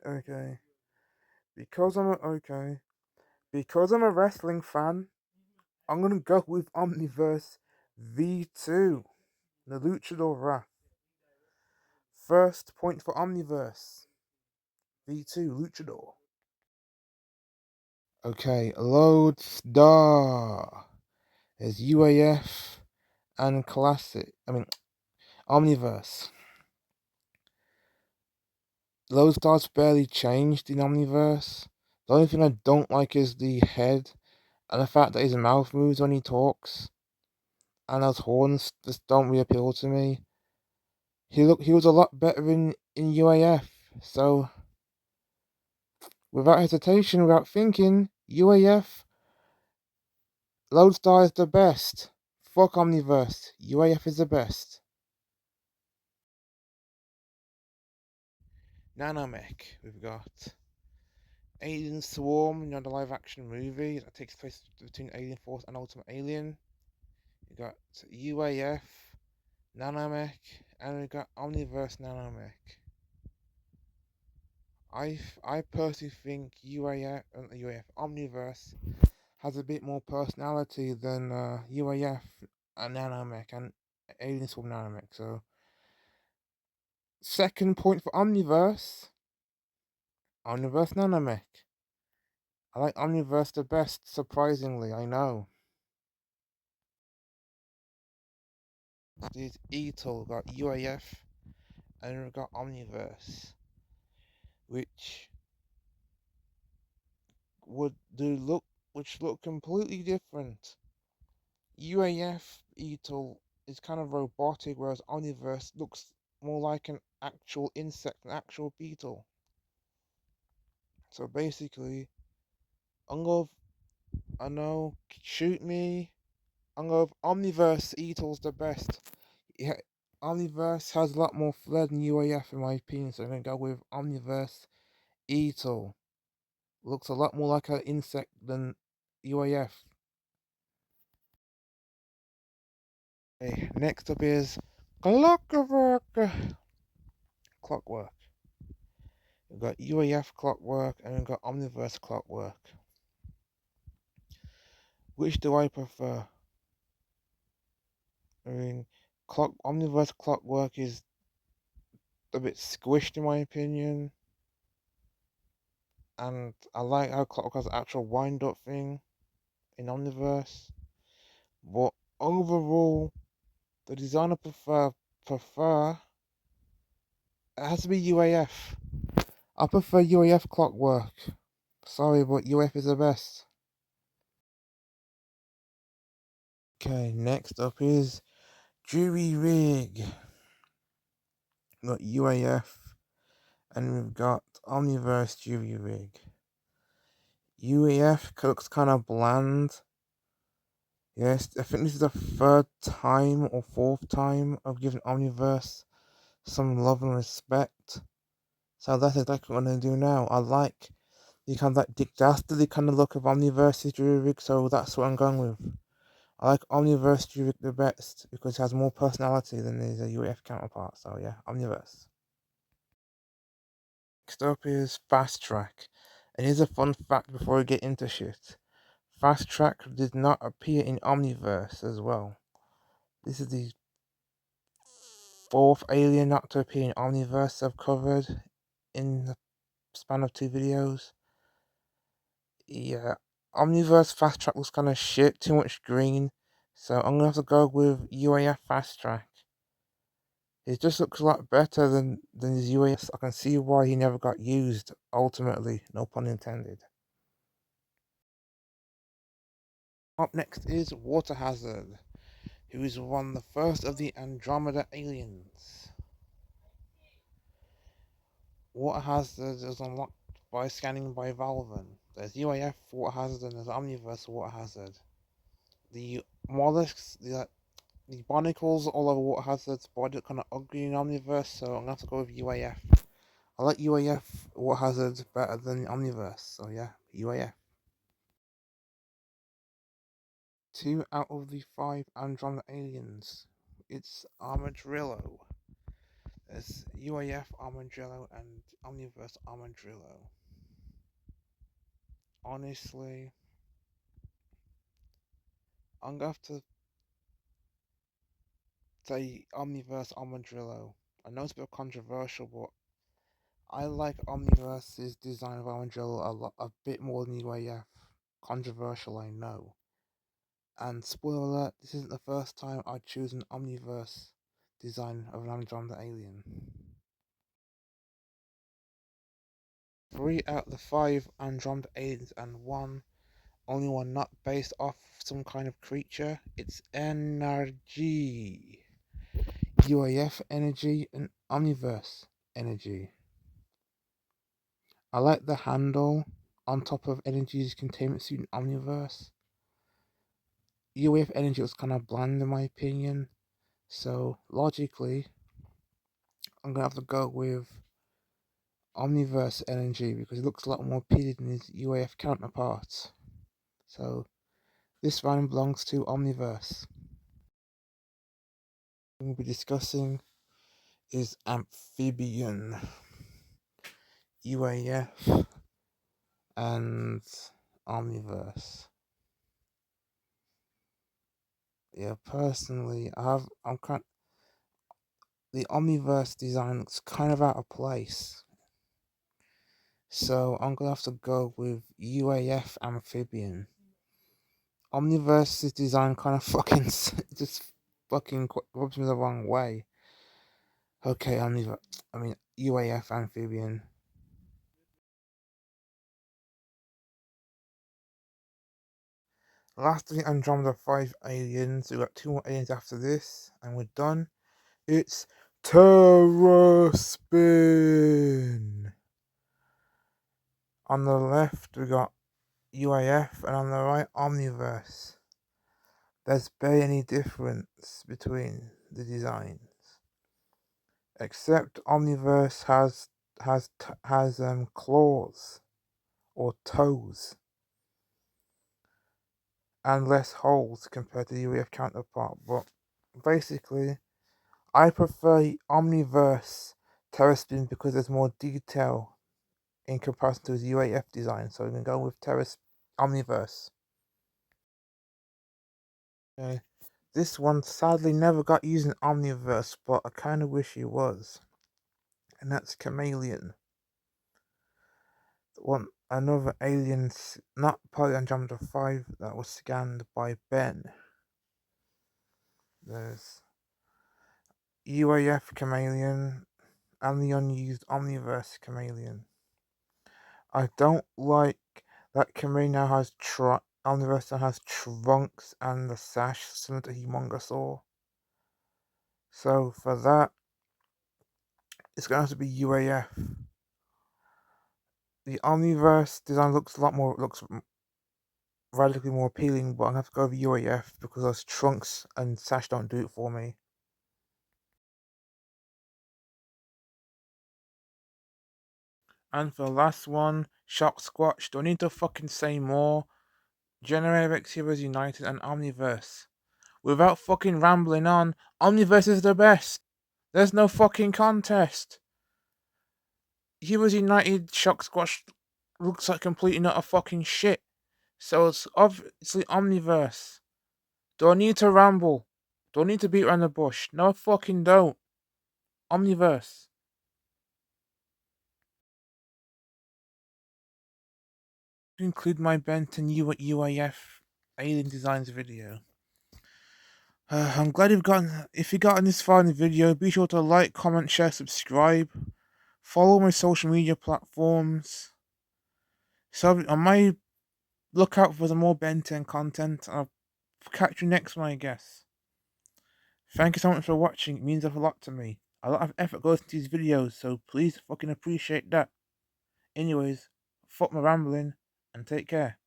Okay. Okay. Because I'm a wrestling fan, I'm gonna go with Omniverse V2, the Luchador Wrath. First point for Omniverse V2 Luchador. Okay, load star. There's UAF and Classic. Omniverse. Load star's barely changed in Omniverse. The only thing I don't like is the head and the fact that his mouth moves when he talks. And those horns just don't really appeal to me. He was a lot better in UAF. So without hesitation, without thinking, UAF Lodestar is the best. Fuck Omniverse. UAF is the best. Nanomech. We've got Alien Swarm, the live action movie that takes place between Alien Force and Ultimate Alien. We got UAF, Nanomech, and we got Omniverse Nanomech. I personally think UAF Omniverse has a bit more personality than UAF and Nanomech and Alien Swarm Nanomech. So second point for Omniverse Nanomech. I like Omniverse the best, surprisingly, I know. There's ETOL, got UAF, and we've got Omniverse, which would do look which look completely different. UAF ETOL is kind of robotic, whereas Omniverse looks more like an actual insect, an actual beetle. So basically, I'm going I know, shoot me. I'm going Omniverse ETOL's the best. Yeah, Omniverse has a lot more flair than UAF in my opinion, so I'm gonna go with Omniverse ETOL. Looks a lot more like an insect than UAF. Okay, next up is Clockwork. Clockwork. We've got UAF Clockwork and we've got Omniverse Clockwork. Which do I prefer? I mean, Omniverse Clockwork is a bit squished in my opinion, and I like how Clockwork has an actual wind-up thing in Omniverse. But overall, the design I prefer it has to be UAF. I prefer UAF Clockwork. Sorry, but UAF is the best. Okay, next up is Jury Rig. We've got UAF and we've got Omniverse Jury Rig. UAF looks kind of bland. Yes, I think this is the third time or fourth time I've given Omniverse some love and respect. So that's exactly what I'm gonna do now. I like the kind of like Dick Dastardly kind of look of Omniverse Druid, so that's what I'm going with. I like Omniverse Druid the best because it has more personality than his UEF counterpart. So yeah, Omniverse. Next up is Fast Track. And here's a fun fact before we get into shit. Fast Track did not appear in Omniverse as well. This is the fourth alien not to appear in Omniverse I've covered in the span of two videos. Yeah, Omniverse Fast Track looks kind of shit, too much green. So I'm gonna have to go with UAF Fast Track. It just looks a lot better than his UAS. I can see why he never got used ultimately, no pun intended. Up next is Water Hazard, who is one of the first of the Andromeda aliens. Water Hazard is unlocked by scanning by Valven. There's UAF Water Hazard and there's Omniverse Water Hazard. The mollusks, the barnacles all over Water Hazard's body look kind of ugly in Omniverse, so I'm gonna have to go with UAF. I like UAF Water Hazard better than Omniverse, so yeah, UAF. 2 out of the 5 Andromeda aliens. It's Armadillo. There's UAF Armadillo and Omniverse Armadillo. Honestly, I'm gonna have to say Omniverse Armadillo. I know it's a bit controversial, but I like Omniverse's design of Armadillo a bit more than UAF. Controversial, I know. And spoiler alert, this isn't the first time I choose an Omniverse design of an Andromeda alien. 3 out of the 5 Andromeda aliens and only one not based off some kind of creature. It's energy. UAF energy and Omniverse energy. I like the handle on top of energy's containment suit in Omniverse. UAF energy was kind of bland in my opinion, so logically, I'm gonna have to go with Omniverse energy because it looks a lot more appealing than his UAF counterparts. So this round belongs to Omniverse. What we'll be discussing is Amphibian, UAF, and Omniverse. Yeah, personally, the Omniverse design looks kind of out of place. So I'm gonna have to go with UAF Amphibian. Omniverse's design kind of fucking just fucking rubs me the wrong way. Okay, UAF Amphibian. Lastly, Andromeda 5 aliens. We've got 2 more aliens after this, and we're done. It's Terraspin. On the left, we got UAF, and on the right, Omniverse. There's barely any difference between the designs, except Omniverse has claws or toes and less holes compared to the UAF counterpart. But basically, I prefer Omniverse Terraspin because there's more detail in comparison to his UAF design. So we're gonna go with Omniverse. Okay. This one sadly never got used in Omniverse, but I kind of wish he was. And that's Chameleon. Another alien, not part of Andromeda 5, that was scanned by Ben. There's UAF Chameleon and the unused Omniverse Chameleon. I don't like that Chameleon now has Omniverse now has trunks and the sash similar to Humongosaur. So for that, it's gonna have to be UAF. The Omniverse design looks radically more appealing, but I'm gonna have to go with UAF because those trunks and sash don't do it for me. And for the last one, Shock Squatch. Don't need to fucking say more. Generator X Heroes United and Omniverse. Without fucking rambling on, Omniverse is the best. There's no fucking contest. Heroes United Shock Squatch looks like completely not a fucking shit. So it's obviously Omniverse. Don't need to ramble. Don't need to beat around the bush. No, I fucking don't. Omniverse. To include my Benton UAF Alien Designs video. I'm glad if you've gotten this far in the video, be sure to like, comment, share, subscribe. Follow my social media platforms. So on my lookout for some more Ben 10 content. I'll catch you next one, I guess. Thank you so much for watching. It means a lot to me. A lot of effort goes into these videos, so please fucking appreciate that. Anyways, fuck my rambling, and take care.